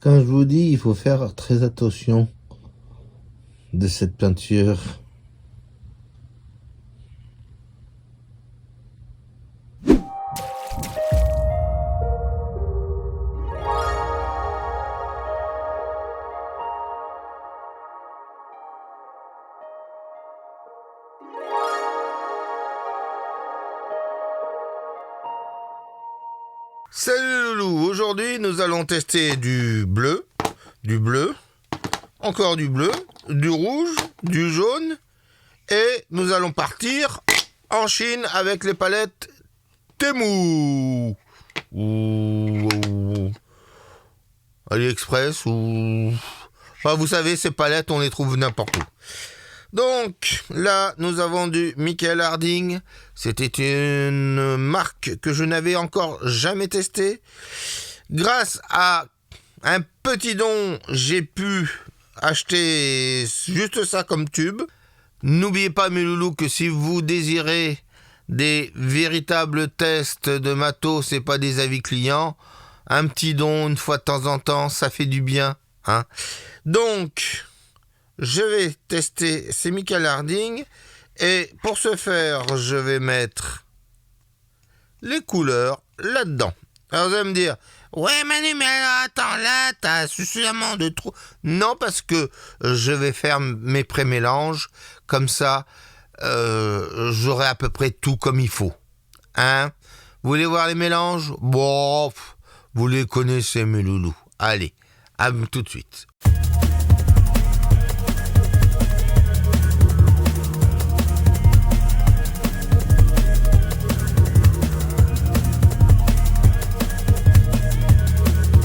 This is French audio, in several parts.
Quand je vous dis, il faut faire très attention de cette peinture. Salut Loulou, aujourd'hui nous allons tester du bleu, encore du bleu, du rouge, du jaune et nous allons partir en Chine avec les palettes Temu ou AliExpress ou... Enfin vous savez, ces palettes on les trouve n'importe où. Donc là, nous avons du Michael Harding. C'était une marque que je n'avais encore jamais testée. Grâce à un petit don, j'ai pu acheter juste ça comme tube. N'oubliez pas, mes loulous, que si vous désirez des véritables tests de matos et pas des avis clients, un petit don une fois de temps en temps, ça fait du bien, hein. Donc... je vais tester ces Michael Harding et pour ce faire, je vais mettre les couleurs là-dedans. Alors vous allez me dire, ouais Manu, mais alors, attends, là, t'as suffisamment de trous. Non, parce que je vais faire mes pré-mélanges, comme ça, j'aurai à peu près tout comme il faut. Hein? Vous voulez voir les mélanges? Bon, vous les connaissez mes loulous. Allez, à tout de suite.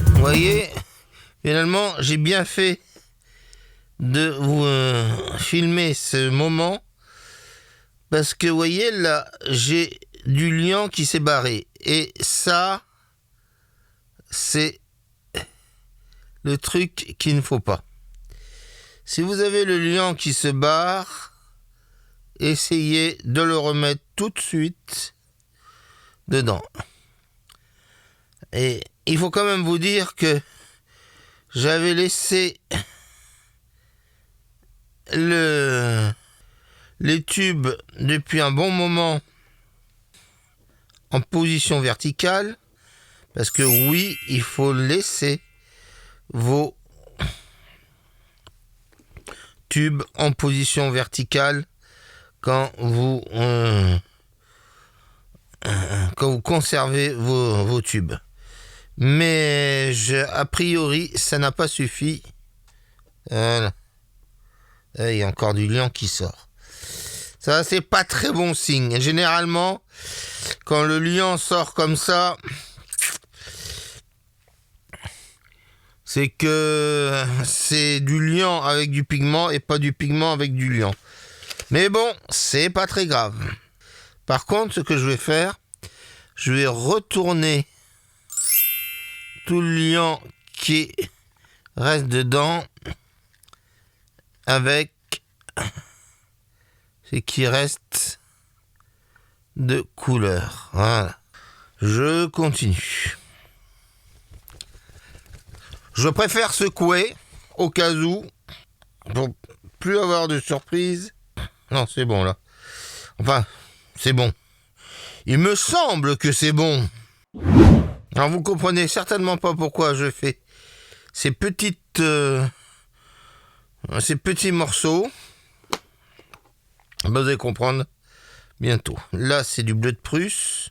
Vous voyez, finalement, j'ai bien fait de vous filmer ce moment parce que, vous voyez, là, j'ai du liant qui s'est barré. Et ça, c'est le truc qu'il ne faut pas. Si vous avez le liant qui se barre, essayez de le remettre tout de suite dedans. Et il faut quand même vous dire que j'avais laissé les tubes depuis un bon moment en position verticale, parce que oui, il faut laisser vos tubes en position verticale quand vous conservez vos tubes. Mais a priori, ça n'a pas suffi. Voilà. Il y a encore du liant qui sort. Ça, c'est pas très bon signe. Généralement, quand le liant sort comme ça, c'est que c'est du liant avec du pigment et pas du pigment avec du liant. Mais bon, c'est pas très grave. Par contre, ce que je vais faire, je vais retourner tout le liant qui reste dedans avec ce qui reste de couleur. Voilà. Je continue. Je préfère secouer au cas où pour plus avoir de surprise. Non, c'est bon là. Enfin, c'est bon. Il me semble que c'est bon. Alors vous comprenez certainement pas pourquoi je fais ces petits morceaux. Vous allez comprendre bientôt. Là, c'est du bleu de Prusse.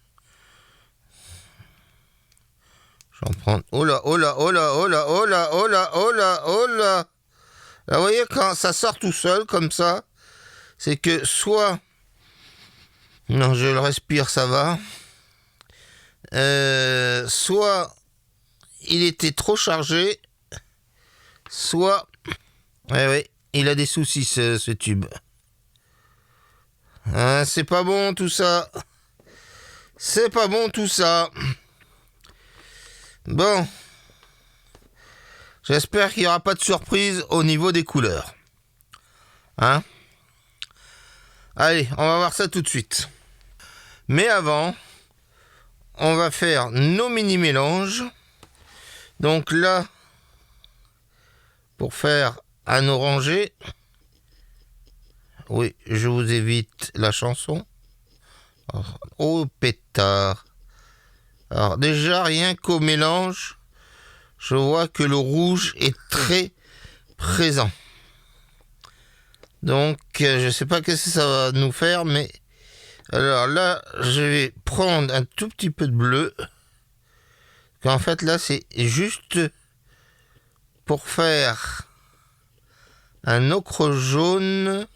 J'en prends. Oh là, oh là, oh là, oh là, oh là, oh là, oh là, oh là. Là, vous voyez, quand ça sort tout seul comme ça, c'est que soit... Non, je le respire, ça va. Soit il était trop chargé, soit... Ouais, il a des soucis ce tube. Hein, c'est pas bon tout ça. C'est pas bon tout ça. Bon. J'espère qu'il n'y aura pas de surprise au niveau des couleurs. Hein? Allez, on va voir ça tout de suite. Mais avant, on va faire nos mini-mélanges. Donc là, pour faire un orangé. Oui, je vous évite la chanson. Oh, pétard. Alors, déjà, rien qu'au mélange, je vois que le rouge est très présent. Donc, je ne sais pas qu'est-ce que ça va nous faire, mais... Alors là, je vais prendre un tout petit peu de bleu. En fait, là, c'est juste pour faire un ocre jaune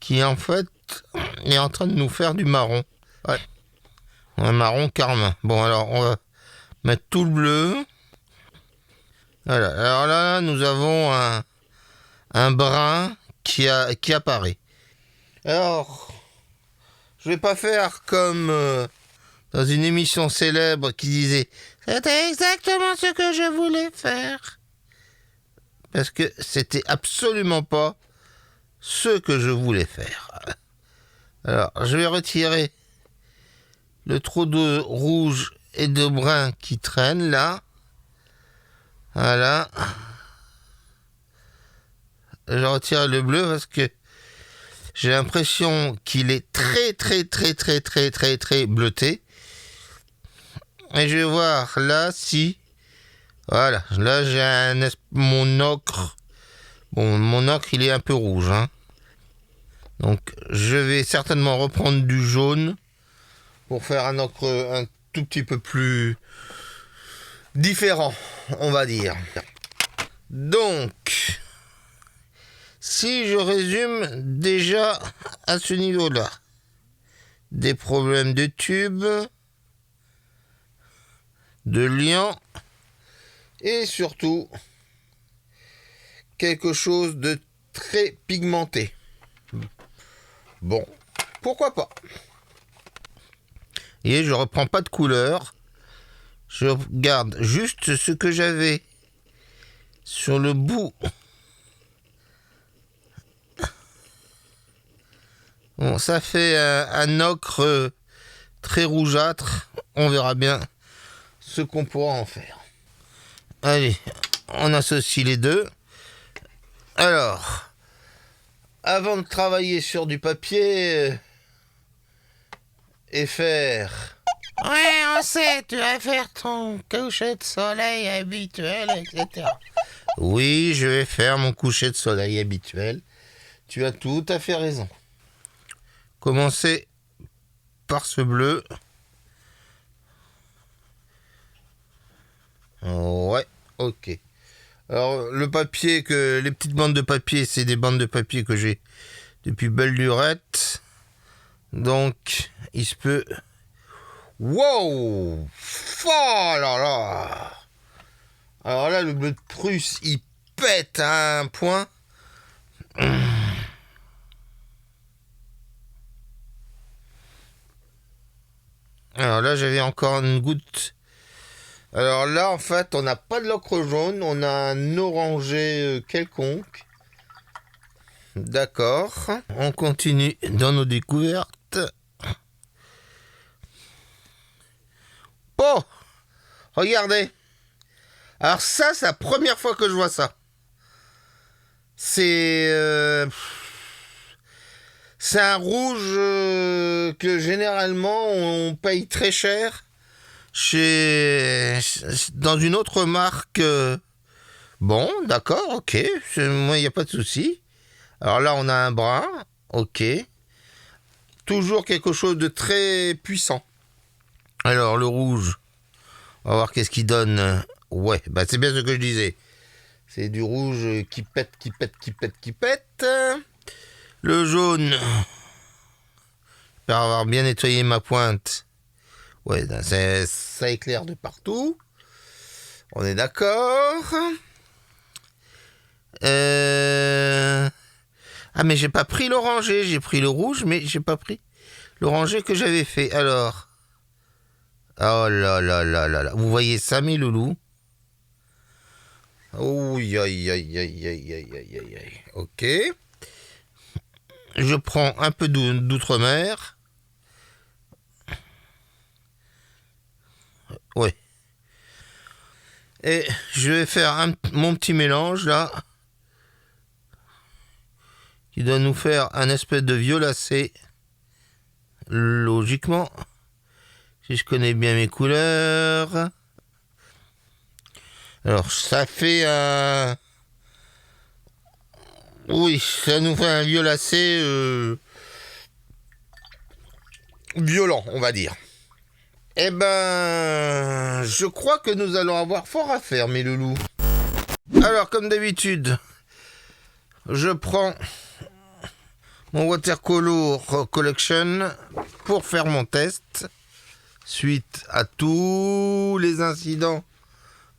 qui, en fait, est en train de nous faire du marron. Ouais. Un marron carmin. Bon, alors, on va mettre tout le bleu. Voilà. Alors là, nous avons un brun qui apparaît. Alors, je vais pas faire comme dans une émission célèbre qui disait « C'était exactement ce que je voulais faire ». Parce que c'était absolument pas ce que je voulais faire. Alors, je vais retirer le trou de rouge et de brun qui traîne là. Voilà. Je retire le bleu parce que j'ai l'impression qu'il est très bleuté. Et je vais voir là si... Voilà, là j'ai mon ocre. Bon, mon ocre il est un peu rouge. Hein. Donc je vais certainement reprendre du jaune pour faire un ocre un tout petit peu plus différent, on va dire. Donc, si je résume déjà à ce niveau-là, des problèmes de tube, de liant et surtout quelque chose de très pigmenté. Bon, pourquoi pas. Et je reprends pas de couleur. Je garde juste ce que j'avais sur le bout. Bon, ça fait un ocre très rougeâtre. On verra bien ce qu'on pourra en faire. Allez, on associe les deux. Alors, avant de travailler sur du papier et faire... Ouais, on sait, tu vas faire ton coucher de soleil habituel, etc. Oui, je vais faire mon coucher de soleil habituel. Tu as tout à fait raison. Commencer par ce bleu. Ouais, ok. Alors, le papier, les petites bandes de papier, c'est des bandes de papier que j'ai depuis belle lurette. Donc, il se peut... Wow! Oh là là! Alors là, le bleu de Prusse, il pète à un point. Alors là, j'avais encore une goutte. Alors là, en fait, on n'a pas de l'ocre jaune, on a un orangé quelconque. D'accord. On continue dans nos découvertes. Oh! Regardez! Alors ça, c'est la première fois que je vois ça. C'est un rouge que généralement on paye très cher dans une autre marque. Bon, d'accord, ok, moi il n'y a pas de souci. Alors là, on a un brun, ok. Toujours quelque chose de très puissant. Alors le rouge, on va voir qu'est-ce qu'il donne. Ouais, bah c'est bien ce que je disais. C'est du rouge qui pète. Le jaune, j'espère avoir bien nettoyé ma pointe. Ouais, ça éclaire de partout. On est d'accord. Ah, mais j'ai pas pris l'orangé. J'ai pris le rouge, mais j'ai pas pris l'orangé que j'avais fait. Alors. Oh là là là là là. Vous voyez ça, mes loulous? Oh, aïe. Ok. Je prends un peu d'outre-mer. Ouais. Et je vais faire mon petit mélange là, qui doit nous faire un espèce de violacé, logiquement, si je connais bien mes couleurs. Alors ça fait un... Oui, ça nous fait un violacé violent, on va dire. Eh ben, je crois que nous allons avoir fort à faire, mes loulous. Alors, comme d'habitude, je prends mon Watercolor Collection pour faire mon test, suite à tous les incidents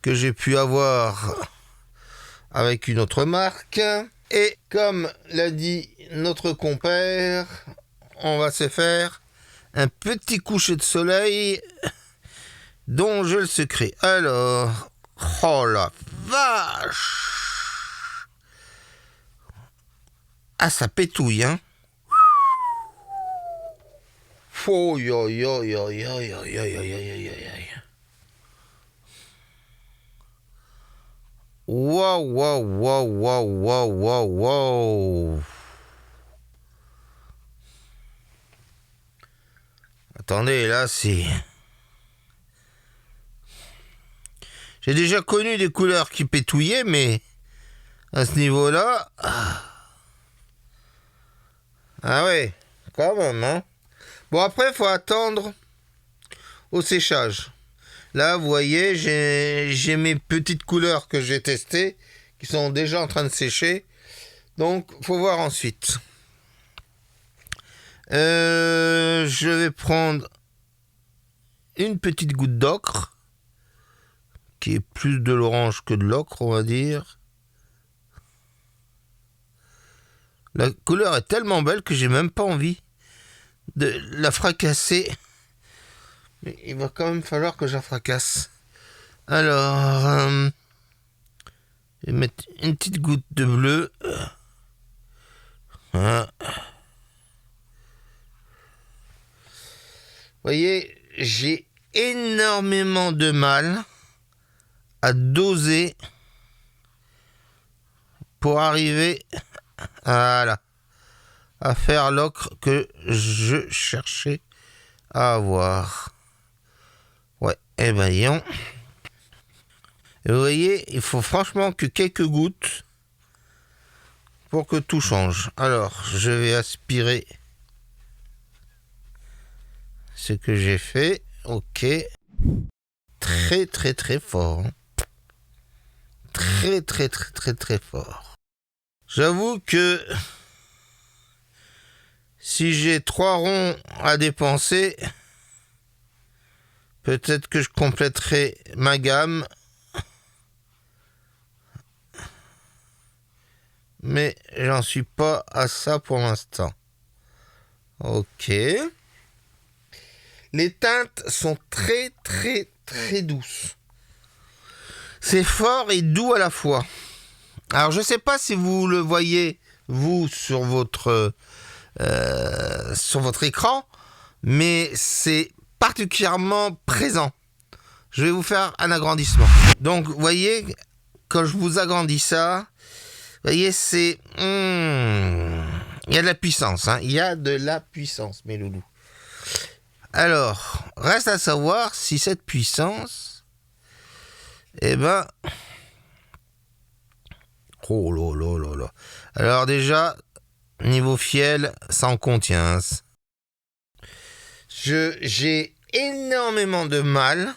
que j'ai pu avoir avec une autre marque. Et comme l'a dit notre compère, on va se faire un petit coucher de soleil dont j'ai le secret. Alors, oh la vache! Ah, ça pétouille, hein? Oh, yo, yo, yo, yo, yo, yo, yo, yo, yo, yo. Wow, wow, wow, wow, wow, wow, wow. Attendez, là, c'est... J'ai déjà connu des couleurs qui pétouillaient, mais à ce niveau-là... Ah ouais, quand même, hein. Bon, après, il faut attendre au séchage. Là, vous voyez, j'ai mes petites couleurs que j'ai testées, qui sont déjà en train de sécher. Donc, faut voir ensuite. Je vais prendre une petite goutte d'ocre, qui est plus de l'orange que de l'ocre, on va dire. La couleur est tellement belle que j'ai même pas envie de la fracasser. Mais il va quand même falloir que je la fracasse. Alors, je vais mettre une petite goutte de bleu. Voilà. Vous voyez, j'ai énormément de mal à doser pour arriver à faire l'ocre que je cherchais à avoir. Ouais, et ben voyons. Et vous voyez, il faut franchement que quelques gouttes pour que tout change. Alors, je vais aspirer ce que j'ai fait. Ok. Très très très fort. Très très très très très fort. J'avoue que si j'ai 3 ronds à dépenser, peut-être que je compléterai ma gamme. Mais j'en suis pas à ça pour l'instant. Ok. Les teintes sont très très très douces. C'est fort et doux à la fois. Alors je sais pas si vous le voyez vous sur votre écran, mais c'est particulièrement présent. Je vais vous faire un agrandissement. Donc vous voyez, quand je vous agrandis ça, vous voyez, c'est... il y a de la puissance, hein. Il y a de la puissance, mes loulous. Alors, reste à savoir si cette puissance... Eh ben... Oh là là là là. Alors déjà, niveau fiel, ça en contient. J'ai énormément de mal.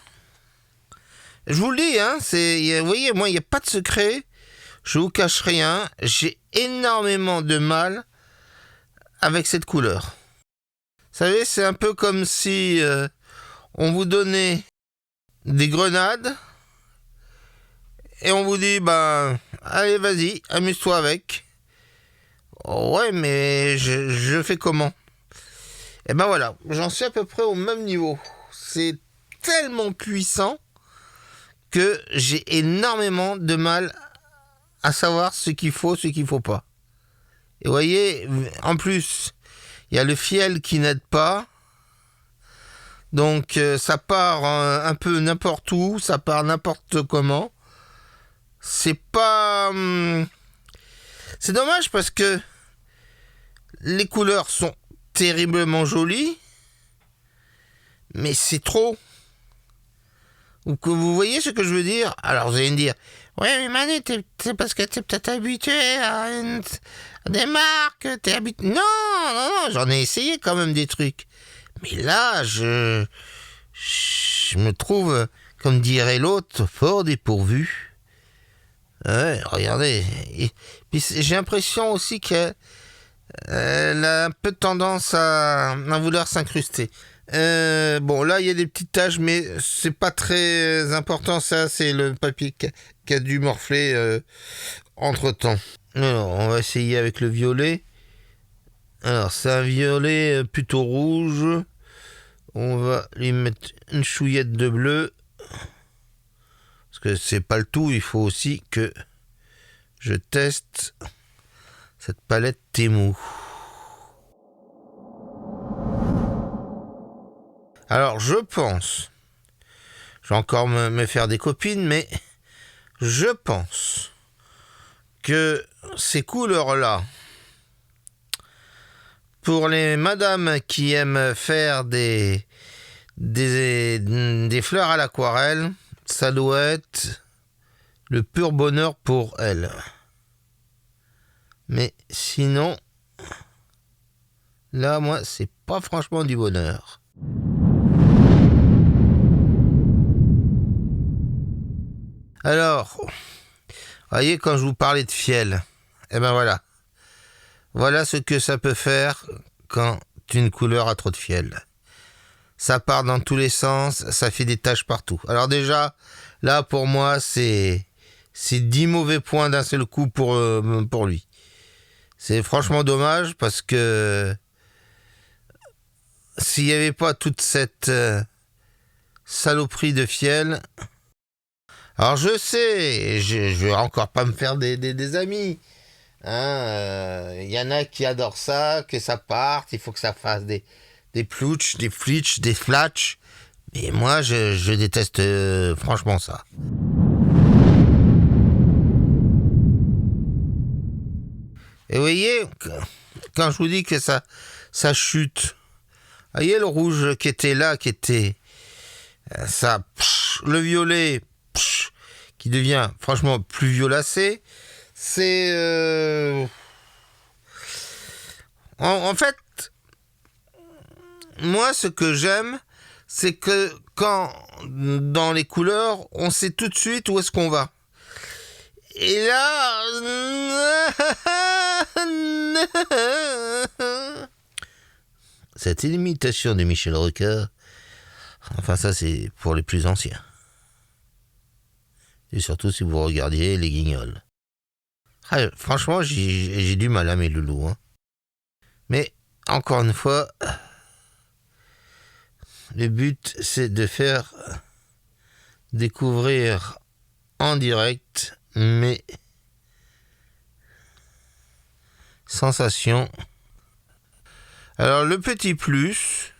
Je vous le dis, hein, vous voyez, moi, il n'y a pas de secret. Je vous cache rien, j'ai énormément de mal avec cette couleur. Vous savez, c'est un peu comme si on vous donnait des grenades et on vous dit, ben, allez, vas-y, amuse-toi avec. Oh, ouais, mais je fais comment? Et ben voilà, j'en suis à peu près au même niveau. C'est tellement puissant que j'ai énormément de mal à savoir ce qu'il faut pas. Et vous voyez, en plus, il y a le fiel qui n'aide pas. Donc ça part un peu n'importe où, ça part n'importe comment. c'est pas... c'est dommage parce que les couleurs sont terriblement jolies, mais c'est trop. Vous voyez ce que je veux dire? Alors vous allez me dire, ouais mais Manu, c'est parce que t'es peut-être habitué à des marques, t'es habitué... Non, j'en ai essayé quand même des trucs. Mais là, je me trouve, comme dirait l'autre, fort dépourvu. Ouais, regardez. Et puis j'ai l'impression aussi qu'elle a un peu tendance à vouloir s'incruster. Bon, là, il y a des petites taches, mais c'est pas très important. Ça, c'est le papier qui a dû morfler entre-temps. Alors, on va essayer avec le violet. Alors, c'est un violet plutôt rouge. On va lui mettre une chouillette de bleu. Parce que c'est pas le tout. Il faut aussi que je teste cette palette Temu. Alors, je pense, je vais encore me faire des copines, mais je pense que ces couleurs-là, pour les madames qui aiment faire des fleurs à l'aquarelle, ça doit être le pur bonheur pour elles. Mais sinon, là, moi, c'est pas franchement du bonheur. Alors, voyez, quand je vous parlais de fiel, eh ben voilà. Voilà ce que ça peut faire quand une couleur a trop de fiel. Ça part dans tous les sens, ça fait des taches partout. Alors déjà, là, pour moi, c'est 10 mauvais points d'un seul coup pour lui. C'est franchement dommage parce que s'il n'y avait pas toute cette saloperie de fiel... Alors je sais, je vais encore pas me faire des amis. Y en a qui adorent ça, que ça parte, il faut que ça fasse des plouches, des flitches, des flatches. Mais moi, je déteste franchement ça. Et vous voyez, quand je vous dis que ça chute, vous voyez le rouge qui était là, qui était ça, le violet qui devient franchement plus violacé, c'est en fait, moi ce que j'aime, c'est que quand dans les couleurs, on sait tout de suite où est-ce qu'on va. Et là, cette imitation de Michel Rocard, enfin ça c'est pour les plus anciens. Et surtout si vous regardiez les Guignols. Ah, franchement, j'ai du mal à mes loulous. Hein. Mais, encore une fois, le but, c'est de faire découvrir en direct mes sensations. Alors, le petit plus,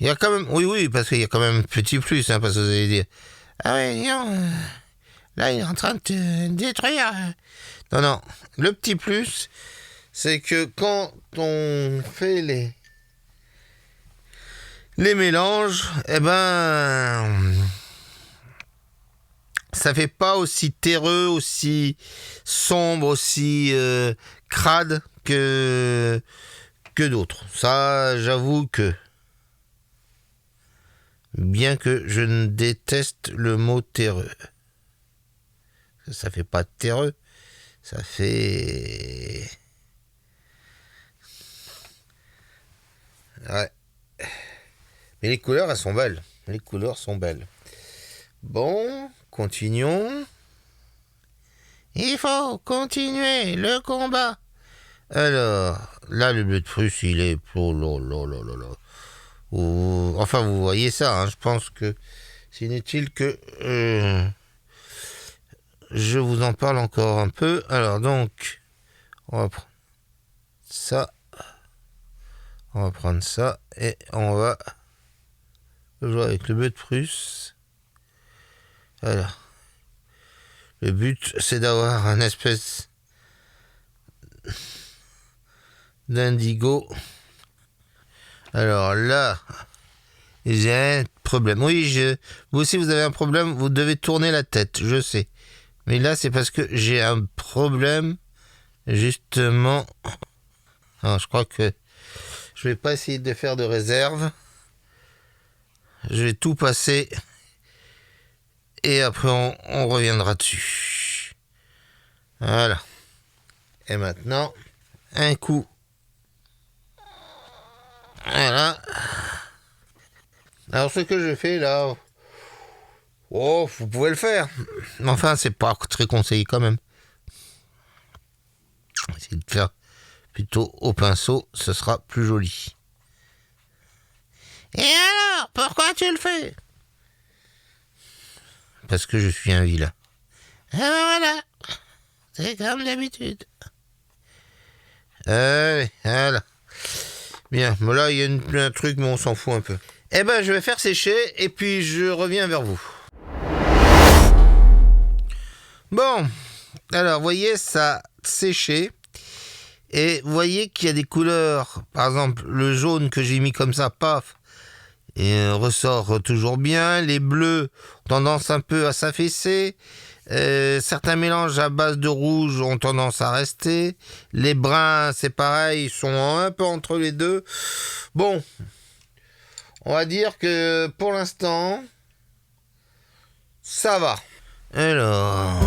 il y a quand même... Oui, parce qu'il y a quand même un petit plus, hein, parce que vous allez dire... Ah ouais, non, là, il est en train de te détruire. Non, le petit plus, c'est que quand on fait les mélanges, eh ben, ça fait pas aussi terreux, aussi sombre, aussi crade que d'autres. Ça, j'avoue que, bien que je ne déteste le mot terreux, ça fait pas terreux, ça fait... Ouais. Mais les couleurs, elles sont belles. Les couleurs sont belles. Bon, continuons. Il faut continuer le combat. Alors, là, le bleu de Prusse, il est... Oh là. Enfin, vous voyez ça, hein, je pense que c'est inutile que je vous en parle encore un peu. Alors, donc, on va prendre ça. On va prendre ça et on va jouer avec le bleu de Prusse. Alors, Le but, c'est d'avoir un espèce d'indigo. Alors là, j'ai un problème. Oui, vous aussi, vous avez un problème. Vous devez tourner la tête, je sais. Mais là, c'est parce que j'ai un problème, justement. Alors, je crois que je vais pas essayer de faire de réserve. Je vais tout passer. Et après, on reviendra dessus. Voilà. Et maintenant, un coup. Voilà. Alors, ce que je fais là... Oh, vous pouvez le faire. Mais enfin, c'est pas très conseillé quand même. Essayez de faire plutôt au pinceau, ce sera plus joli. Et alors, pourquoi tu le fais? Parce que je suis un vilain. Ah ben voilà, c'est comme d'habitude. Voilà. Bien, bon là il y a un truc, mais on s'en fout un peu. Eh ben, je vais faire sécher et puis je reviens vers vous. Bon, alors, vous voyez, ça a séché. Et vous voyez qu'il y a des couleurs. Par exemple, le jaune que j'ai mis comme ça, paf, et ressort toujours bien. Les bleus ont tendance un peu à s'affaisser. Certains mélanges à base de rouge ont tendance à rester. Les bruns, c'est pareil, ils sont un peu entre les deux. Bon, on va dire que pour l'instant, ça va. Alors...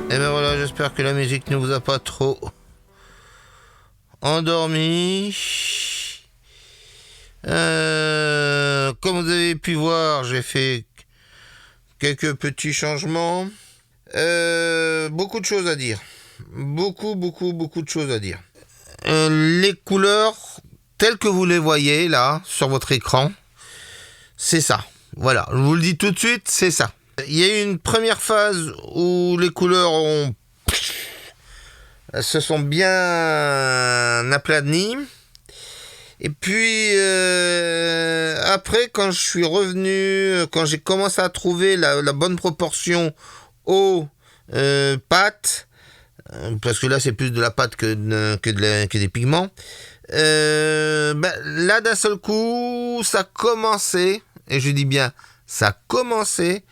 Et ben voilà, j'espère que la musique ne vous a pas trop endormi. Comme vous avez pu voir, j'ai fait quelques petits changements. Beaucoup de choses à dire. Beaucoup de choses à dire. Les couleurs, telles que vous les voyez là, sur votre écran, c'est ça. Voilà, je vous le dis tout de suite, c'est ça. Il y a eu une première phase où les couleurs se sont bien aplanies. Et puis après, quand je suis revenu, quand j'ai commencé à trouver la bonne proportion eau, pâte, parce que là c'est plus de la pâte que des pigments. Là d'un seul coup, ça commençait, et je dis bien, ça commençait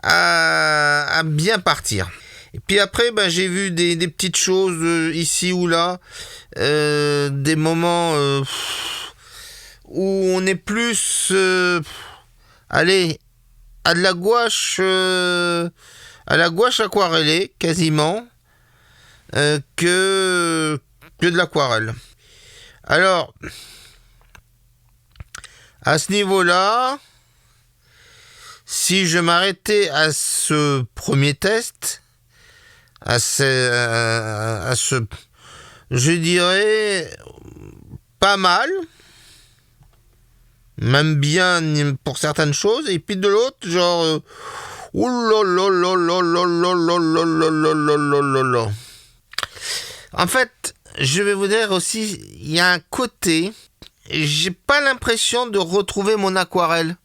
à bien partir. Et puis après, j'ai vu des petites choses ici ou là, des moments où on est plus, allez, à de la gouache, à la gouache aquarellée quasiment, que de l'aquarelle. Alors, à ce niveau-là, si je m'arrêtais à ce premier test, à ce, je dirais, pas mal, même bien pour certaines choses, et puis de l'autre, genre, en fait, je vais vous dire aussi, il y a un côté, j'ai pas l'impression de retrouver mon aquarelle.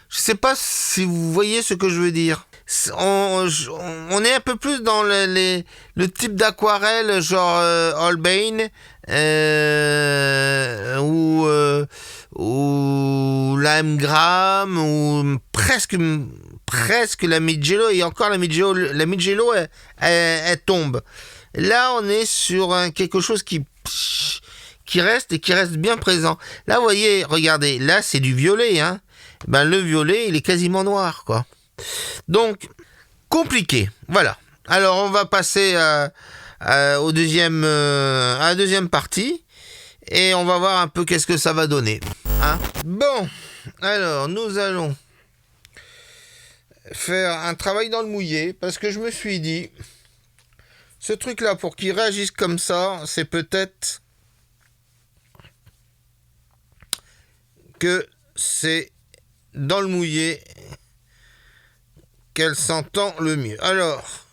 Je sais pas si vous voyez ce que je veux dire. On est un peu plus dans le type d'aquarelle genre Holbein ou Lime Graham ou presque la Mijello, et encore la Mijello elle tombe. Là on est sur quelque chose qui reste et qui reste bien présent. Là vous voyez, regardez, là c'est du violet, hein. Le violet il est quasiment noir, quoi. Donc, compliqué. Voilà. Alors, on va passer à la deuxième partie. Et on va voir un peu qu'est-ce que ça va donner. Hein? Bon. Alors, nous allons faire un travail dans le mouillé. Parce que je me suis dit, ce truc-là, pour qu'il réagisse comme ça, c'est peut-être que c'est dans le mouillé qu'elle s'entend le mieux. Alors,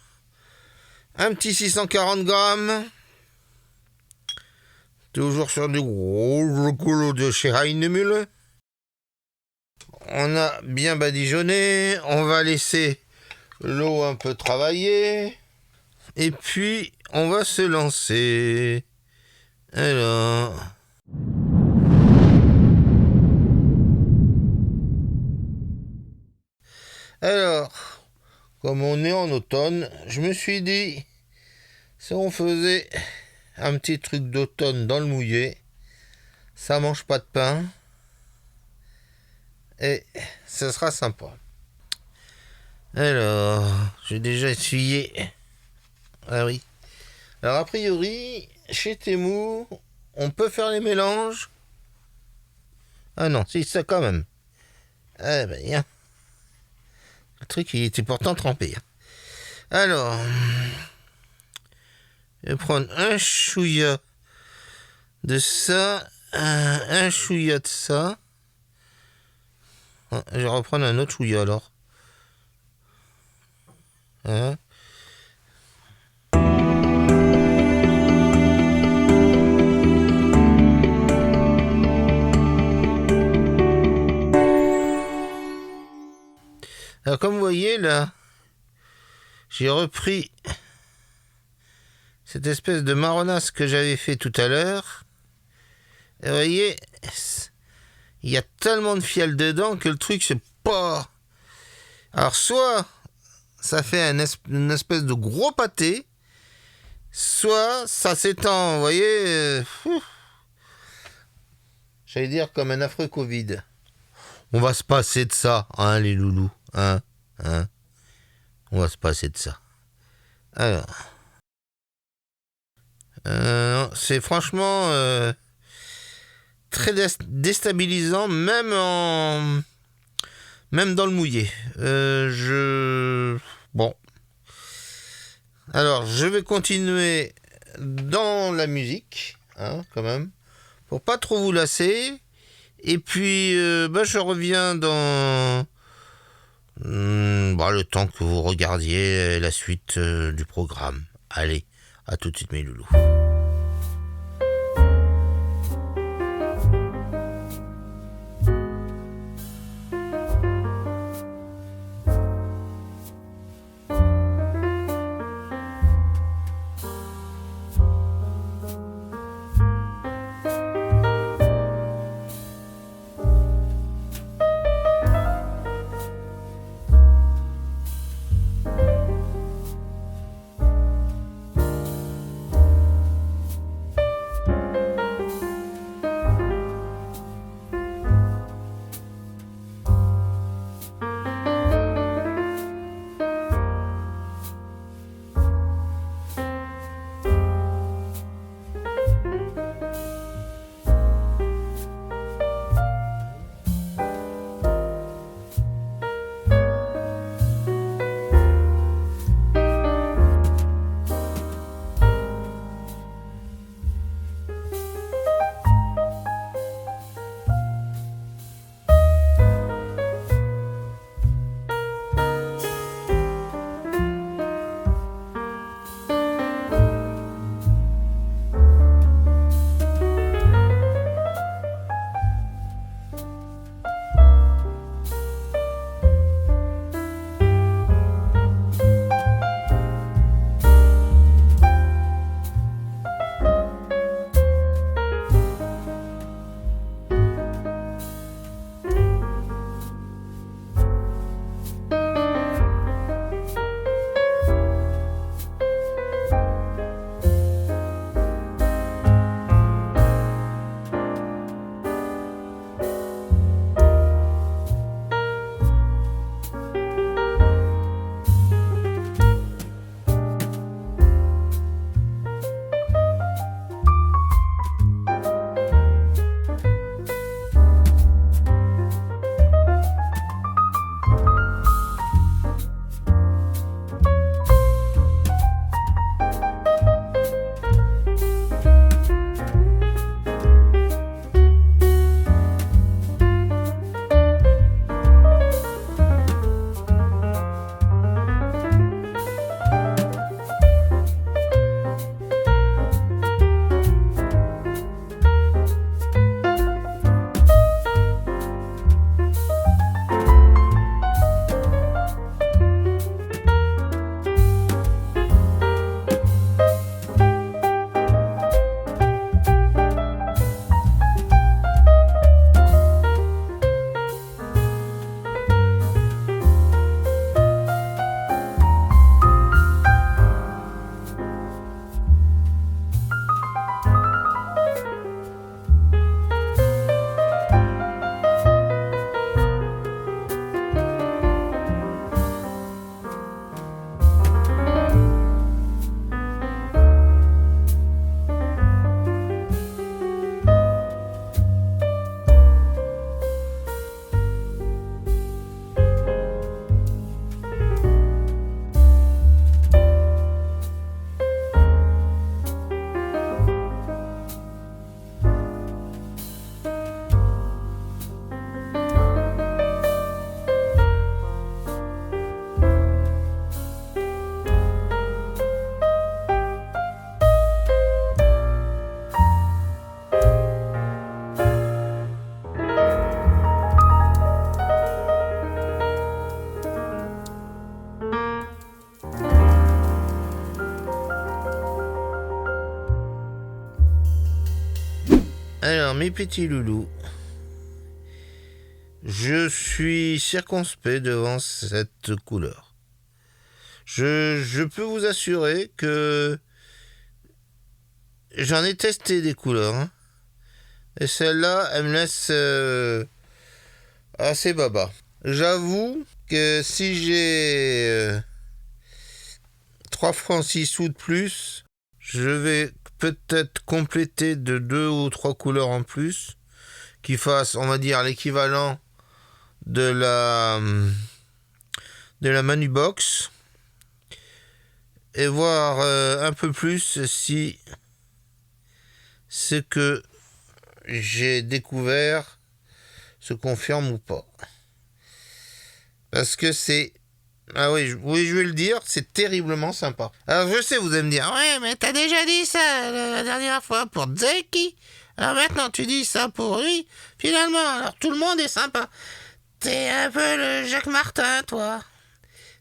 un petit 640 grammes, toujours sur du gros coulo de chez Heinemüller. On a bien badigeonné, on va laisser l'eau un peu travailler, et puis on va se lancer. Alors, comme on est en automne, je me suis dit, si on faisait un petit truc d'automne dans le mouillé, ça mange pas de pain, et ça sera sympa. Alors, j'ai déjà essuyé. Ah oui. Alors, a priori, chez Temu, on peut faire les mélanges. Ah non, si, ça quand même. Ah bien. Le truc, il était pourtant trempé. Alors, je vais prendre un chouïa de ça, un chouïa de ça. Je vais reprendre un autre chouïa alors. Hein? Alors comme vous voyez là, j'ai repris cette espèce de marronasse que j'avais fait tout à l'heure. Et vous voyez, il y a tellement de fiel dedans que le truc c'est pas... Alors soit ça fait une espèce de gros pâté, soit ça s'étend, vous voyez, j'allais dire comme un affreux Covid. On va se passer de ça, hein les loulous, hein. On va se passer de ça. Alors, c'est franchement très déstabilisant, même dans le mouillé. Bon. Alors, je vais continuer dans la musique, hein, quand même, pour pas trop vous lasser. Et puis, je reviens dans le temps que vous regardiez la suite du programme. Allez, à tout de suite mes loulous. Alors, mes petits loulous, je suis circonspect devant cette couleur. Je peux vous assurer que j'en ai testé des couleurs, hein, et celle-là, elle me laisse assez baba. J'avoue que si j'ai 3 francs 6 sous de plus, je vais peut-être compléter de 2 ou 3 couleurs en plus, qui fassent, on va dire, l'équivalent de la Manubox, et voir un peu plus si ce que j'ai découvert se confirme ou pas. Parce que c'est... Ah oui, je vais le dire, c'est terriblement sympa. Alors je sais, vous allez me dire, ouais, mais t'as déjà dit ça la dernière fois pour Zeki. Alors maintenant tu dis ça pour lui. Finalement, alors tout le monde est sympa. T'es un peu le Jacques Martin, toi.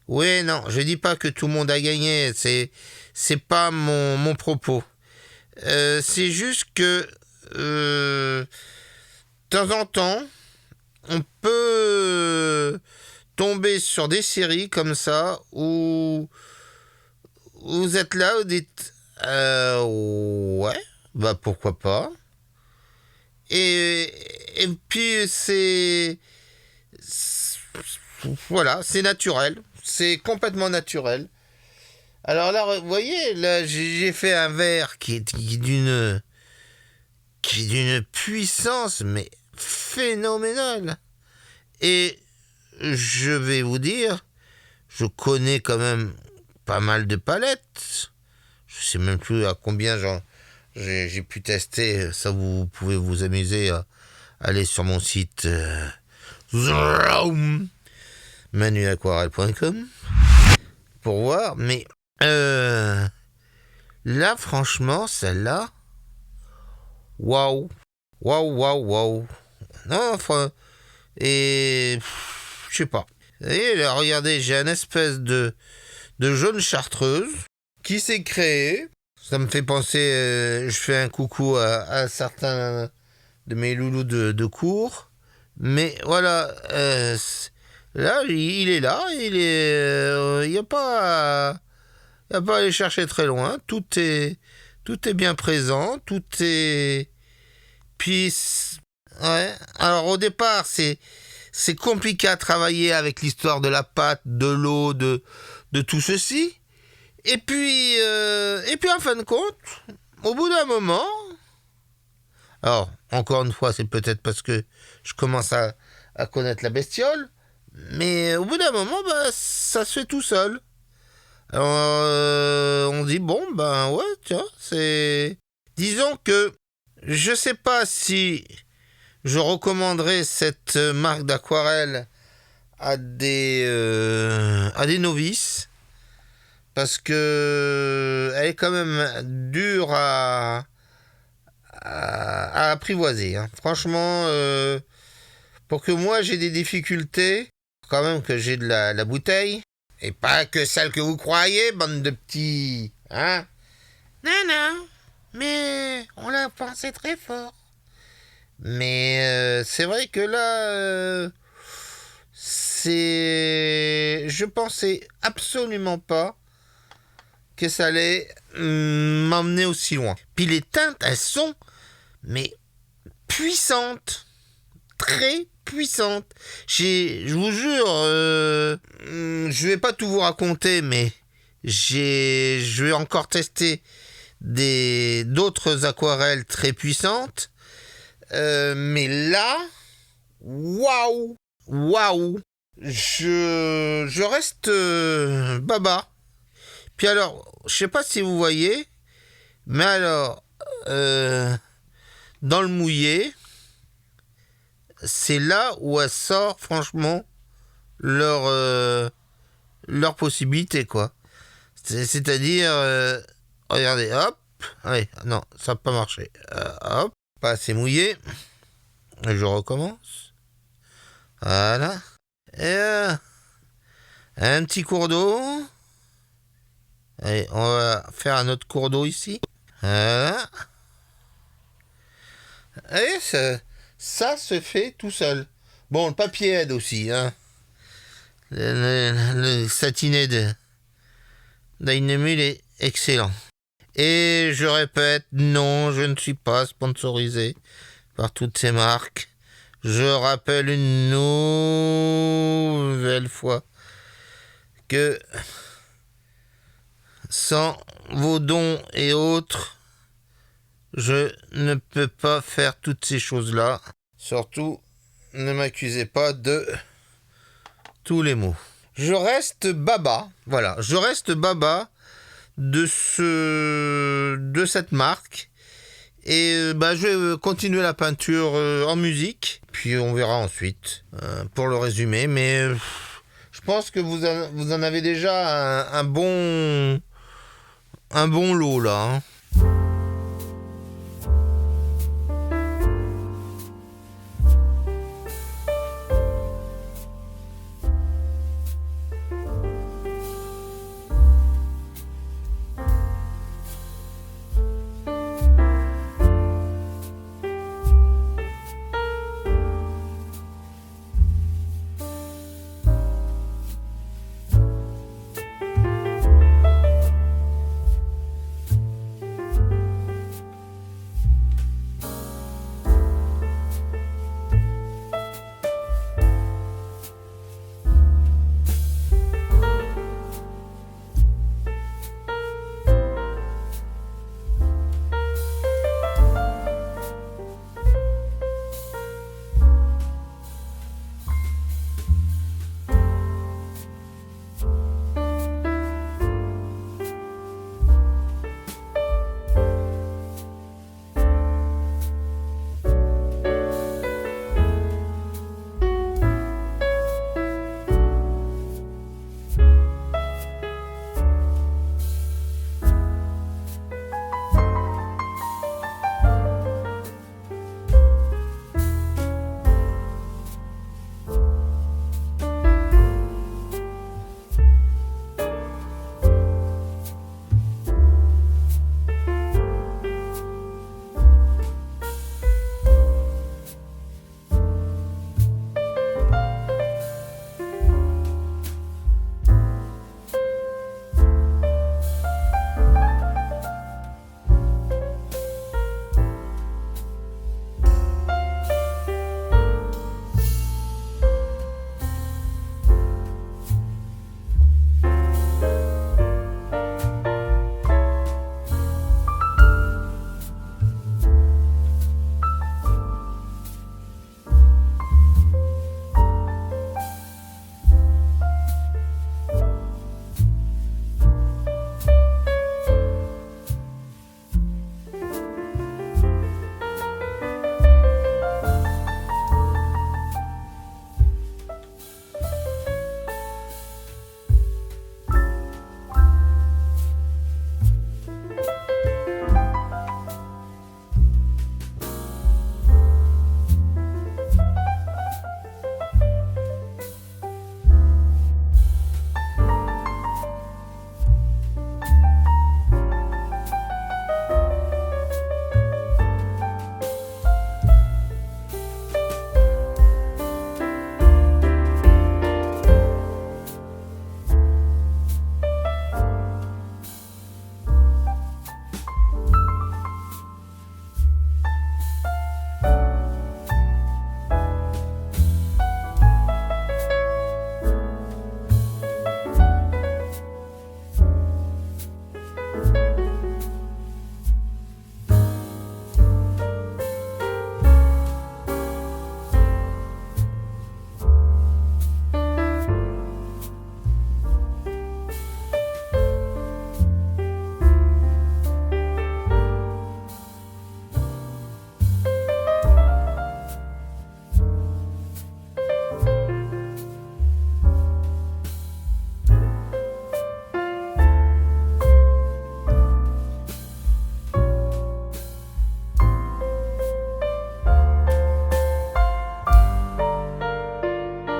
Oui, non, je dis pas que tout le monde a gagné. C'est pas mon propos. C'est juste que de temps en temps, on peut tomber sur des séries comme ça où vous êtes là, vous dites ouais, bah pourquoi pas. Et puis voilà, c'est naturel, c'est complètement naturel. Alors là, vous voyez, là j'ai fait un verre qui est d'une puissance mais phénoménale. Et je vais vous dire, je connais quand même pas mal de palettes. Je sais même plus à combien j'ai pu tester. Ça, vous pouvez vous amuser à aller sur mon site manuaquarelle.com pour voir. Mais là, franchement, celle-là, waouh, waouh, waouh, waouh. Non, enfin, et je sais pas. Et là, regardez, j'ai une espèce de jaune chartreuse qui s'est créée. Ça me fait penser, je fais un coucou à certains de mes loulous de cours. Mais voilà, là, il est là, il n'y a pas à aller chercher très loin. Tout est bien présent, tout est... Puis, ouais, alors au départ, c'est compliqué à travailler avec l'histoire de la pâte, de l'eau, de tout ceci. Et puis en fin de compte, au bout d'un moment, alors encore une fois, c'est peut-être parce que je commence à connaître la bestiole, mais au bout d'un moment, bah, ça se fait tout seul. Alors, on dit bon, ben ouais, tiens, c'est... Disons que je sais pas si je recommanderais cette marque d'aquarelle à des novices, parce que elle est quand même dure à apprivoiser, hein. Franchement, pour que moi j'ai des difficultés, quand même que j'ai de la bouteille, et pas que celle que vous croyez, bande de petits... Hein? Non, mais on l'a pensé très fort. Mais c'est vrai que là, je pensais absolument pas que ça allait m'emmener aussi loin. Puis les teintes, elles sont, mais puissantes, très puissantes. Je vous jure, je vais pas tout vous raconter, mais je vais encore tester d'autres aquarelles très puissantes. Mais là, waouh, je reste baba. Puis alors, je sais pas si vous voyez, mais alors, dans le mouillé, c'est là où elle sort franchement leur possibilité, quoi. C'est-à-dire, regardez, hop, allez, non, ça n'a pas marché. Hop, pas assez mouillé. Je recommence. Voilà. Et un petit cours d'eau. Allez, on va faire un autre cours d'eau ici. Voilà. Et ça se fait tout seul. Bon, le papier aide aussi, hein. Le satiné d'Ainemul est excellent. Et je répète, non, je ne suis pas sponsorisé par toutes ces marques. Je rappelle une nouvelle fois que sans vos dons et autres, je ne peux pas faire toutes ces choses-là. Surtout, ne m'accusez pas de tous les mots. Je reste baba, voilà, je reste baba de cette marque. Et je vais continuer la peinture en musique, puis on verra ensuite pour le résumé. Mais je pense que vous en avez déjà un bon lot là. Hein.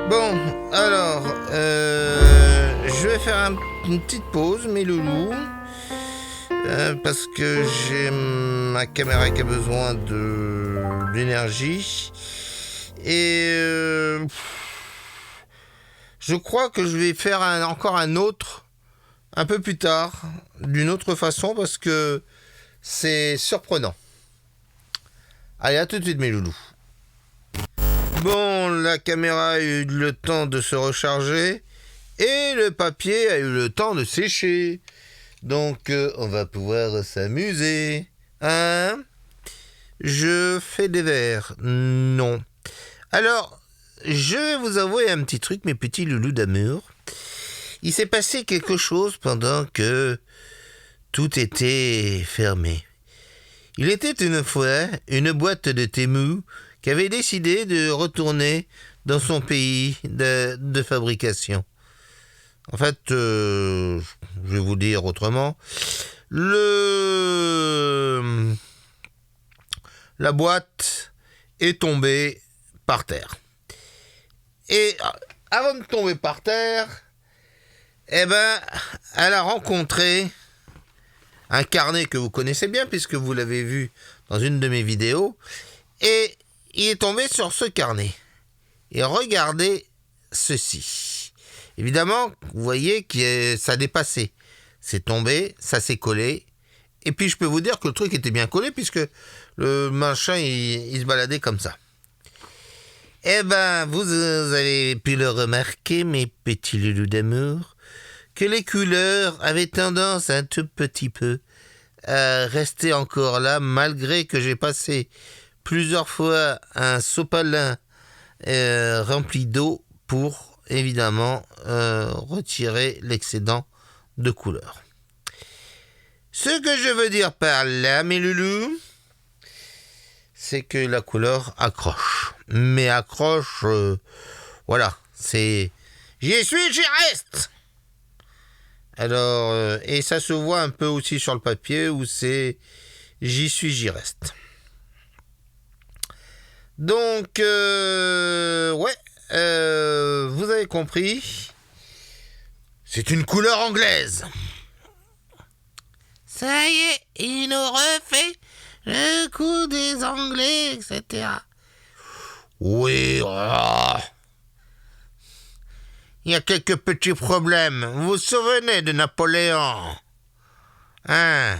Bon, alors, je vais faire une petite pause, mes loulous, parce que j'ai ma caméra qui a besoin d'énergie. Et je crois que je vais faire encore un autre un peu plus tard, d'une autre façon, parce que c'est surprenant. Allez, à tout de suite mes loulous. Bon, la caméra a eu le temps de se recharger et le papier a eu le temps de sécher. Donc, on va pouvoir s'amuser. Hein? Je fais des vers. Non. Alors, je vais vous avouer un petit truc, mes petits loulous d'amour. Il s'est passé quelque chose pendant que tout était fermé. Il était une fois une boîte de Temu qui avait décidé de retourner dans son pays de fabrication. En fait, je vais vous dire autrement. La boîte est tombée par terre. Et avant de tomber par terre, elle a rencontré un carnet que vous connaissez bien puisque vous l'avez vu dans une de mes vidéos. Et il est tombé sur ce carnet. Et regardez ceci. Évidemment, vous voyez que ça a dépassé. C'est tombé, ça s'est collé. Et puis je peux vous dire que le truc était bien collé puisque le machin il se baladait comme ça. Eh ben, vous avez pu le remarquer, mes petits loulous d'amour, que les couleurs avaient tendance un tout petit peu à rester encore là, malgré que j'ai passé plusieurs fois un sopalin rempli d'eau pour, évidemment, retirer l'excédent de couleur. Ce que je veux dire par là, mes loulous, c'est que la couleur accroche. Mais accroche, voilà, c'est... J'y suis, j'y reste. Alors, et ça se voit un peu aussi sur le papier où c'est j'y suis, j'y reste. Donc, ouais, vous avez compris. C'est une couleur anglaise. Ça y est, il nous refait le coup des Anglais, etc. Oui, oh. Il y a quelques petits problèmes. Vous vous souvenez de Napoléon? À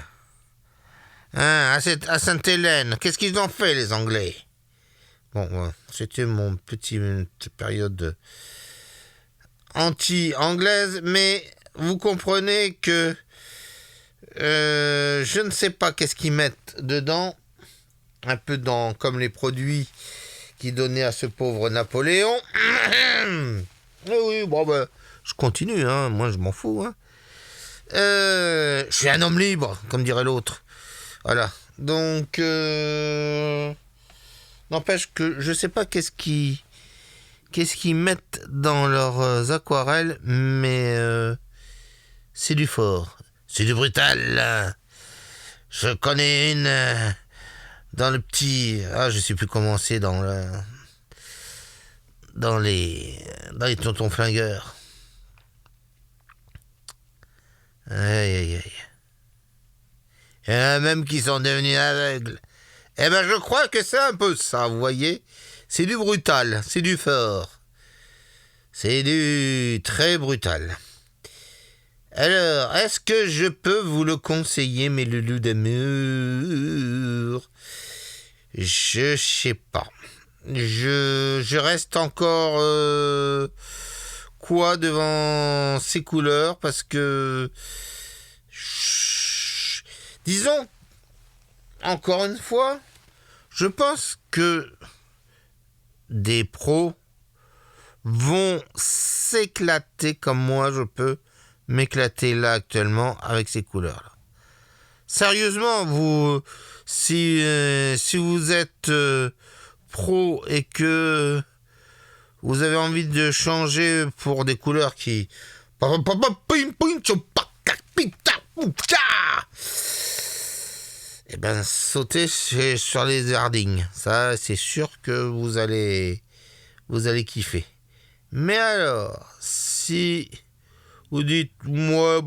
Sainte-Hélène, qu'est-ce qu'ils ont fait, les Anglais? Bon, c'était mon petite période anti-anglaise, mais vous comprenez que je ne sais pas qu'est-ce qu'ils mettent dedans, un peu comme les produits qu'ils donnaient à ce pauvre Napoléon. Oui, bon, je continue, hein, moi je m'en fous. Hein. Je suis un homme libre, comme dirait l'autre. Voilà, donc, n'empêche que je sais pas qu'est-ce qu'ils mettent dans leurs aquarelles, mais c'est du fort, c'est du brutal. Là. Je connais une dans le petit... je sais plus comment c'est dans les tontons flingueurs. Aïe, aïe, aïe. Il y en a même qui sont devenus aveugles. Eh ben, je crois que c'est un peu ça, vous voyez. C'est du brutal, c'est du fort. C'est du très brutal. Alors, est-ce que je peux vous le conseiller, mes loulous d'amour? Je sais pas. Je reste encore devant ces couleurs parce que disons encore une fois, je pense que des pros vont s'éclater comme moi je peux m'éclater là actuellement avec ces couleurs là. Sérieusement, si vous êtes pro et que vous avez envie de changer pour des couleurs qui... Eh ben, sautez sur les Harding. Ça, c'est sûr que vous allez kiffer. Mais alors, si vous dites, moi,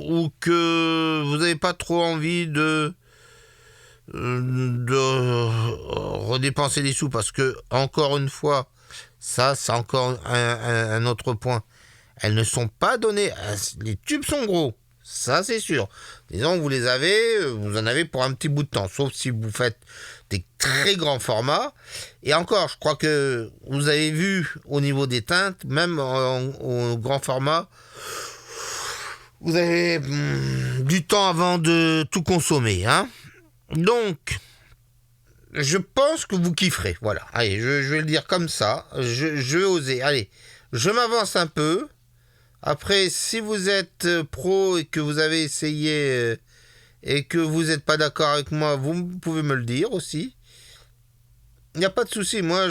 ou que vous n'avez pas trop envie de redépenser des sous, parce que, encore une fois, ça, c'est encore un autre point. Elles ne sont pas données. Les tubes sont gros. Ça, c'est sûr. Disons, vous en avez pour un petit bout de temps. Sauf si vous faites des très grands formats. Et encore, je crois que vous avez vu au niveau des teintes, même au grand format, vous avez du temps avant de tout consommer. Hein. Donc, je pense que vous kifferez. Voilà. Allez, je vais le dire comme ça. Je vais oser. Allez, je m'avance un peu. Après, si vous êtes pro et que vous avez essayé et que vous n'êtes pas d'accord avec moi, vous pouvez me le dire aussi. Il n'y a pas de souci. Moi,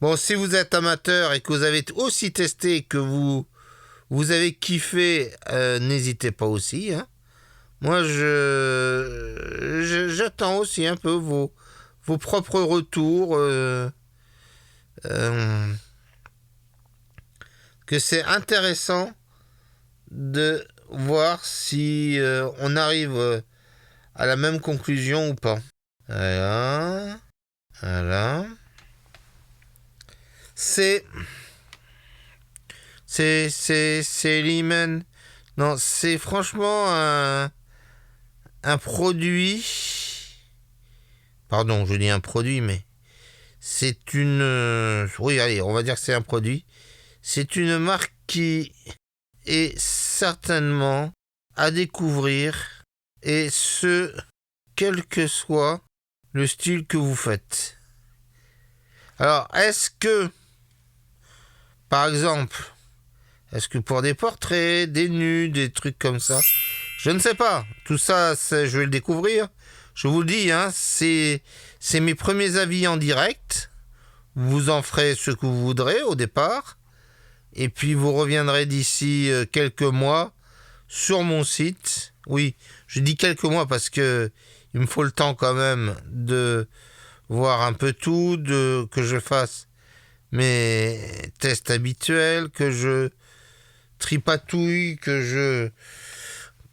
Bon, si vous êtes amateur et que vous avez aussi testé et que vous avez kiffé, n'hésitez pas aussi. Hein. Moi, j'attends aussi un peu vos propres retours. Que c'est intéressant de voir si on arrive à la même conclusion ou pas. Voilà. Voilà. C'est Limen. Non, c'est franchement un produit. Pardon, je dis un produit, mais c'est une. Oui, allez, on va dire que c'est un produit. C'est une marque qui est certainement à découvrir, et ce, quel que soit le style que vous faites. Alors, est-ce que, par exemple, est-ce que pour des portraits, des nus, des trucs comme ça, je ne sais pas. Tout ça, je vais le découvrir. Je vous le dis, hein, c'est mes premiers avis en direct. Vous en ferez ce que vous voudrez au départ. Et puis vous reviendrez d'ici quelques mois sur mon site. Oui, je dis quelques mois parce que il me faut le temps quand même de voir un peu tout, que je fasse mes tests habituels, que je tripatouille, que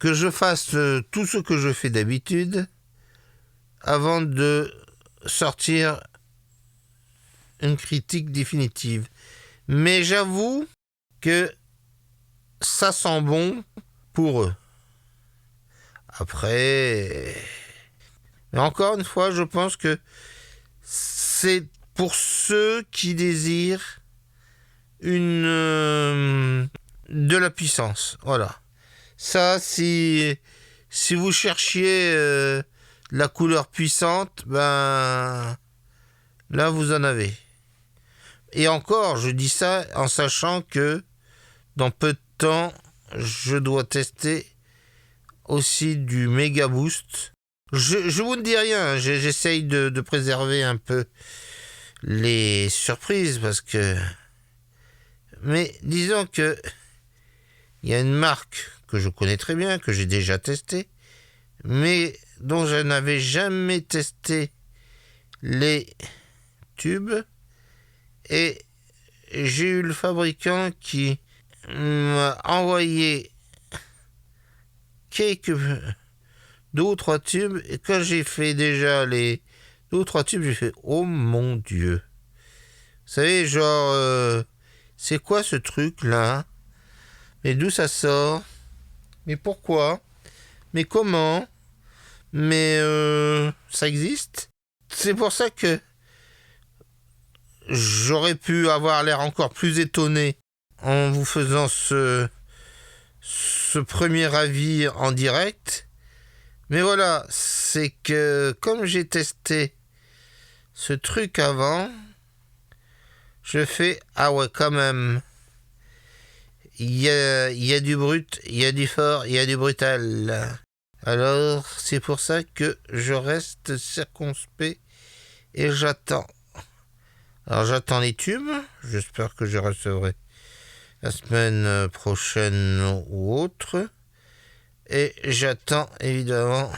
je fasse tout ce que je fais d'habitude avant de sortir une critique définitive. Mais j'avoue que ça sent bon pour eux. Après, mais encore une fois, je pense que c'est pour ceux qui désirent de la puissance. Voilà. Ça, si vous cherchiez la couleur puissante, ben là vous en avez. Et encore, je dis ça en sachant que dans peu de temps, je dois tester aussi du Mega Boost. Je vous ne dis rien, j'essaye de préserver un peu les surprises parce que... Mais disons que il y a une marque que je connais très bien, que j'ai déjà testée, mais dont je n'avais jamais testé les tubes. Et j'ai eu le fabricant qui m'a envoyé deux ou trois tubes. Et quand j'ai fait déjà les 2 ou 3 tubes, j'ai fait « Oh mon Dieu !» Vous savez, genre, c'est quoi ce truc-là? Mais d'où ça sort? Mais pourquoi? Mais comment? Mais ça existe? C'est pour ça que j'aurais pu avoir l'air encore plus étonné en vous faisant ce premier avis en direct. Mais voilà, c'est que comme j'ai testé ce truc avant, je fais « Ah ouais, quand même, il y a du brut, il y a du fort, il y a du brutal. » Alors, c'est pour ça que je reste circonspect et j'attends. Alors j'attends les tubes, j'espère que je recevrai la semaine prochaine ou autre. Et j'attends évidemment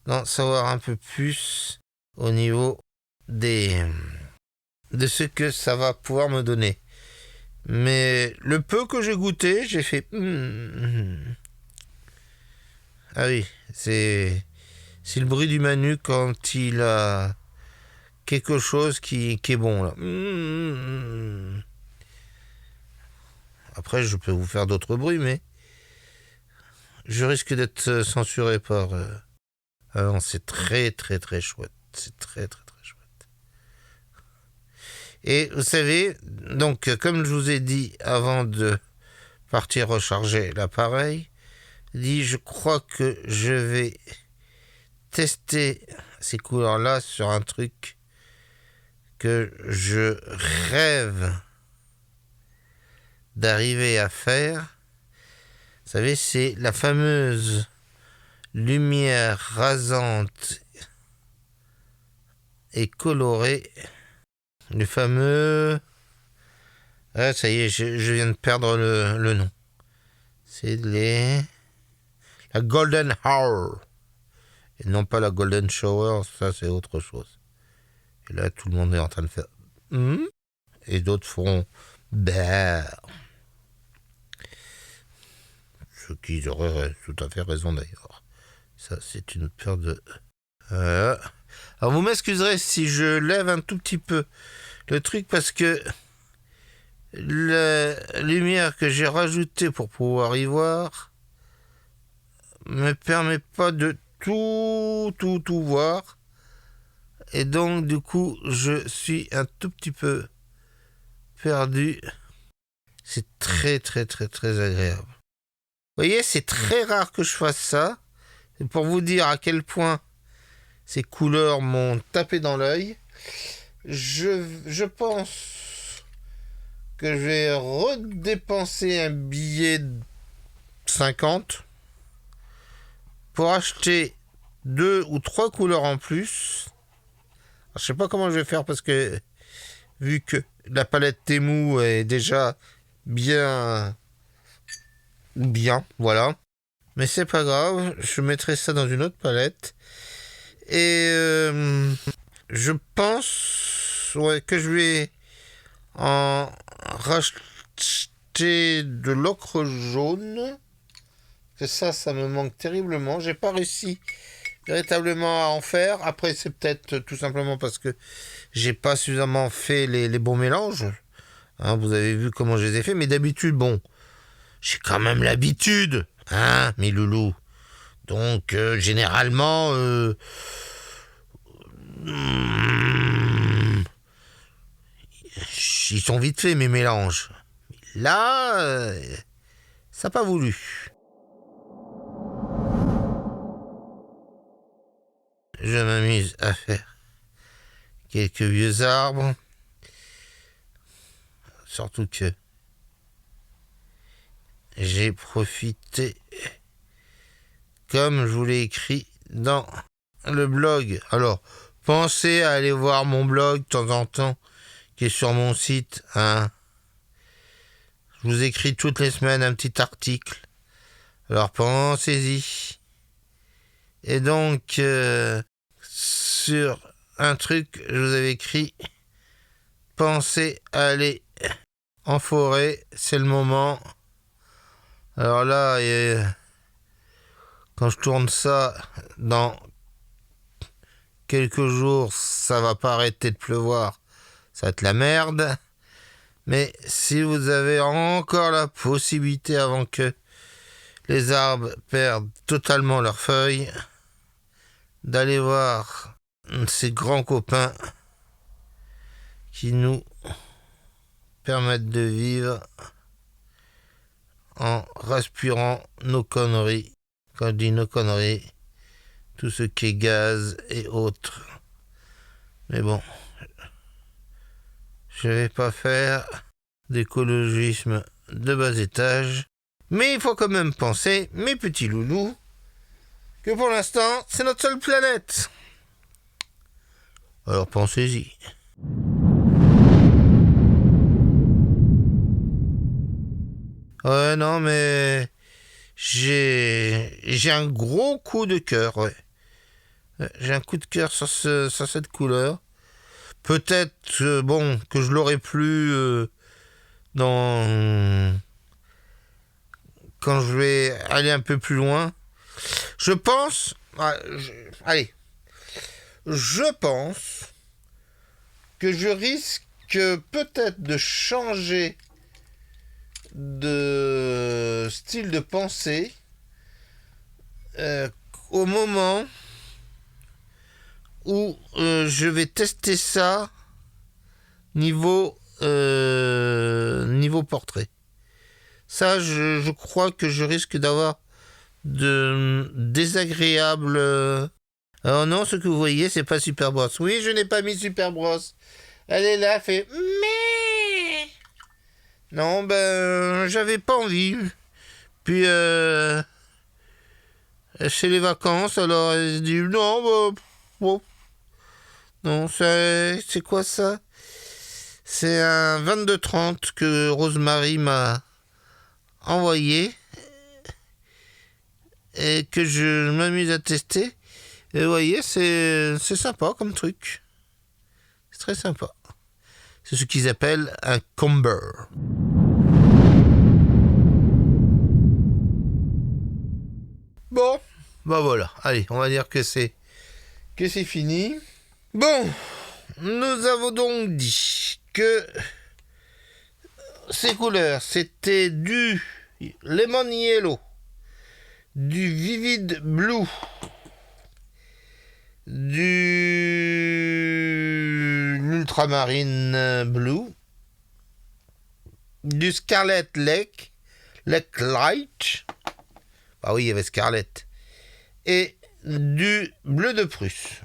d'en savoir un peu plus au niveau de ce que ça va pouvoir me donner. Mais le peu que j'ai goûté, j'ai fait... Ah oui, c'est le bruit du Manu quand il a quelque chose qui est bon, là. Après, je peux vous faire d'autres bruits, mais je risque d'être censuré par... Ah non, c'est très, très, très chouette. C'est très, très, très chouette. Et vous savez, donc, comme je vous ai dit avant de partir recharger l'appareil, je crois que je vais tester ces couleurs-là sur un truc que je rêve d'arriver à faire. Vous savez, c'est la fameuse lumière rasante et colorée. Le fameux... Ah, ça y est, je viens de perdre le nom. C'est la Golden Hour. Et non pas la Golden Shower, ça c'est autre chose. Et là, tout le monde est en train de faire... Et d'autres feront... Bah. Ce qui auraient tout à fait raison d'ailleurs. Ça, c'est une peur de... Alors, vous m'excuserez si je lève un tout petit peu le truc parce que la lumière que j'ai rajoutée pour pouvoir y voir me permet pas de tout voir. Et donc, du coup, je suis un tout petit peu perdu. C'est très, très, très, très agréable. Vous voyez, c'est très rare que je fasse ça. C'est pour vous dire à quel point ces couleurs m'ont tapé dans l'œil. Je pense que je vais redépenser un billet de 50 pour acheter 2 ou 3 couleurs en plus. Alors, je sais pas comment je vais faire parce que vu que la palette Temu est déjà bien, voilà. Mais c'est pas grave, je mettrai ça dans une autre palette. Et je pense que je vais en racheter de l'ocre jaune. Que ça me manque terriblement. J'ai pas réussi véritablement à en faire. Après, c'est peut-être tout simplement parce que j'ai pas suffisamment fait les bons mélanges. Hein, vous avez vu comment je les ai fait. Mais d'habitude, bon, j'ai quand même l'habitude. Hein, mes loulous. Donc, généralement... ils sont vite faits, mes mélanges. Là, ça n'a pas voulu. Je m'amuse à faire quelques vieux arbres. Surtout que j'ai profité, comme je vous l'ai écrit dans le blog. Alors, pensez à aller voir mon blog de temps en temps, qui est sur mon site. Hein. Je vous écris toutes les semaines un petit article. Alors, pensez-y. Et donc, sur un truc, je vous avais écrit, pensez à aller en forêt, c'est le moment. Alors là, quand je tourne ça, dans quelques jours, ça va pas arrêter de pleuvoir. Ça va être la merde. Mais si vous avez encore la possibilité avant que les arbres perdent totalement leurs feuilles, d'aller voir ces grands copains qui nous permettent de vivre en respirant nos conneries. Quand je dis nos conneries, tout ce qui est gaz et autres. Mais bon, je vais pas faire d'écologisme de bas étage. Mais il faut quand même penser, mes petits loulous, que pour l'instant, c'est notre seule planète. Alors pensez-y. Ouais, non, mais j'ai un gros coup de cœur, ouais. J'ai un coup de cœur sur cette couleur. Peut-être, bon, que je l'aurais plus quand je vais aller un peu plus loin. Je pense... Je pense que je risque peut-être de changer de style de pensée au moment où je vais tester ça niveau portrait. Ça, je crois que je risque d'avoir de désagréables... Oh non, ce que vous voyez, c'est pas Super Bros. Oui, je n'ai pas mis Super Bros. Elle est là, elle fait... Mais... Non, ben, j'avais pas envie. Puis, c'est les vacances, alors elle se dit... Non, bah... Bon. Non, c'est quoi ça? C'est un 22-30 que Rosemary m'a envoyé et que je m'amuse à tester. Et vous voyez, c'est sympa comme truc. C'est très sympa. C'est ce qu'ils appellent un comber. Bon, bah voilà. Allez, on va dire que c'est fini. Bon, nous avons donc dit que ces couleurs, c'était du lemon yellow, du vivid blue, du ultramarine blue, du scarlet lake light, ah oui, il y avait scarlet, et du bleu de Prusse,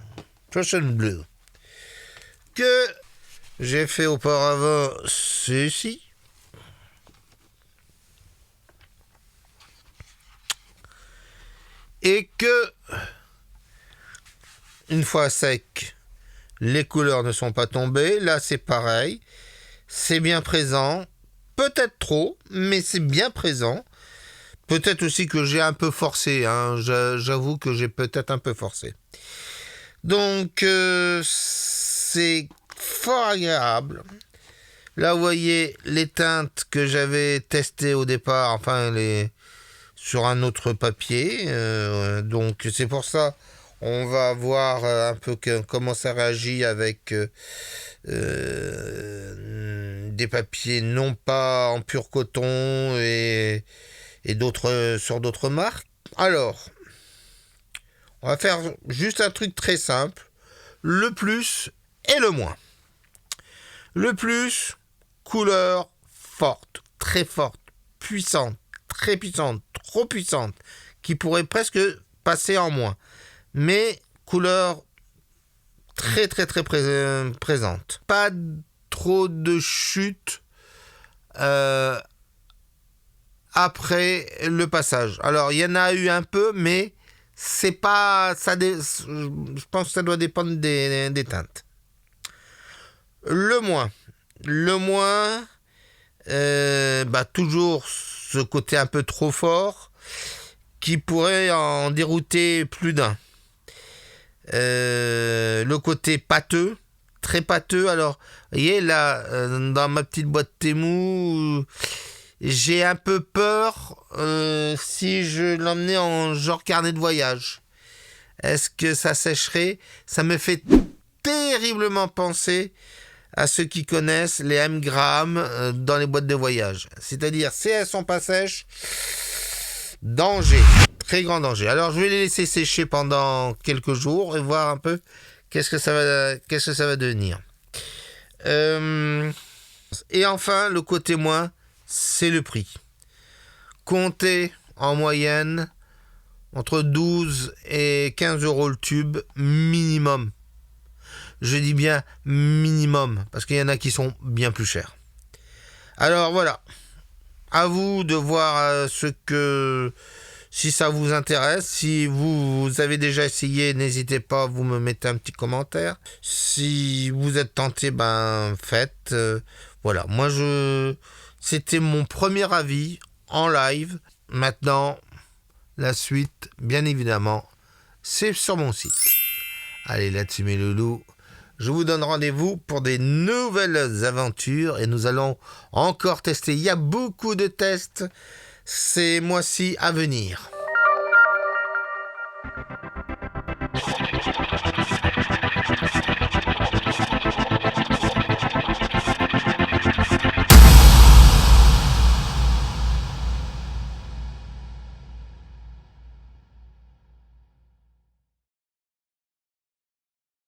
Prussian blue, que j'ai fait auparavant ceci. Et que, une fois sec, les couleurs ne sont pas tombées. Là, c'est pareil. C'est bien présent. Peut-être trop, mais c'est bien présent. Peut-être aussi que j'ai un peu forcé. Hein. J'avoue que j'ai peut-être un peu forcé. Donc, c'est fort agréable. Là, vous voyez les teintes que j'avais testées au départ. Enfin, sur un autre papier. Donc, c'est pour ça... On va voir un peu comment ça réagit avec des papiers non pas en pur coton et d'autres sur d'autres marques. Alors, on va faire juste un truc très simple. Le plus et le moins. Le plus, couleur forte, très forte, puissante, très puissante, trop puissante, qui pourrait presque passer en moins. Mais couleur très très très présente. Pas trop de chute après le passage. Alors il y en a eu un peu, mais c'est pas ça. Je pense que ça doit dépendre des teintes. Le moins, toujours ce côté un peu trop fort qui pourrait en dérouter plus d'un. Le côté pâteux, très pâteux. Alors, vous voyez, là, dans ma petite boîte Temu, j'ai un peu peur si je l'emmenais en genre carnet de voyage. Est-ce que ça sécherait? Ça me fait terriblement penser à ceux qui connaissent les M-grammes dans les boîtes de voyage. C'est-à-dire, si elles sont pas sèches, danger. Très grand danger. Alors, je vais les laisser sécher pendant quelques jours et voir un peu qu'est-ce que ça va devenir. Et enfin, le côté moins, c'est le prix. Comptez en moyenne entre 12 et 15 euros le tube minimum. Je dis bien minimum, parce qu'il y en a qui sont bien plus chers. Alors voilà. À vous de voir si ça vous intéresse. Si vous avez déjà essayé, n'hésitez pas, vous me mettez un petit commentaire. Si vous êtes tenté, faites. Voilà, moi c'était mon premier avis en live. Maintenant, la suite, bien évidemment, c'est sur mon site. Allez, là-dessus mes loulous, je vous donne rendez-vous pour des nouvelles aventures et nous allons encore tester. Il y a beaucoup de tests ces mois-ci à venir.